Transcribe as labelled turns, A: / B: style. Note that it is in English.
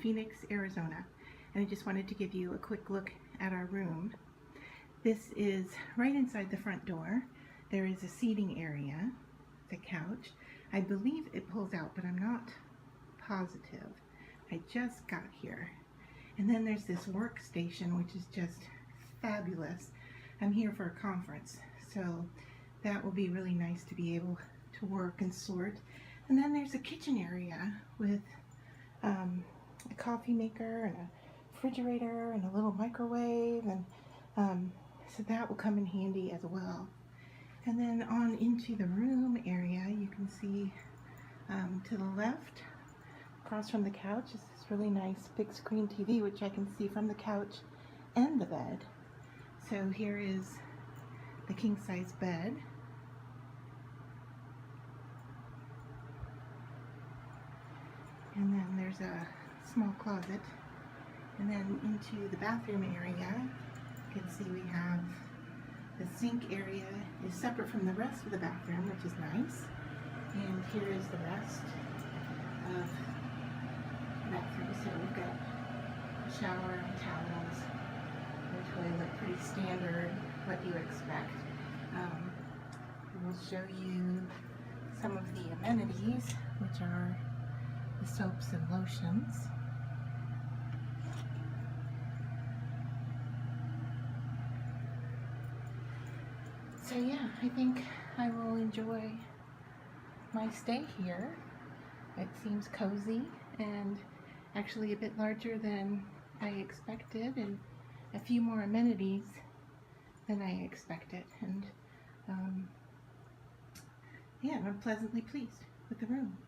A: Phoenix, Arizona, and I just wanted to give you a quick look at our room. This is right inside the front door. There is a seating area, the couch. I believe it pulls out, but I'm not positive. I just got here. And then there's this workstation, which is just fabulous. I'm here for a conference, so that will be really nice to be able to work and sort. And then there's a kitchen area with a coffee maker and a refrigerator and a little microwave, and so that will come in handy as well. And then on into the room area, you can see to the left, across from the couch, is this really nice big screen TV, which I can see from the couch and the bed. So here is the king-size bed. And then there's a small closet. And then into the bathroom area, you can see we have the sink area is separate from the rest of the bathroom, which is nice. And here is the rest of the bathroom. So we've got a shower and towels, the toilet, pretty standard, what you expect. We'll show you some of the amenities, which are the soaps and lotions. So yeah, I think I will enjoy my stay here. It seems cozy and actually a bit larger than I expected, and a few more amenities than I expected. And yeah, I'm pleasantly pleased with the room.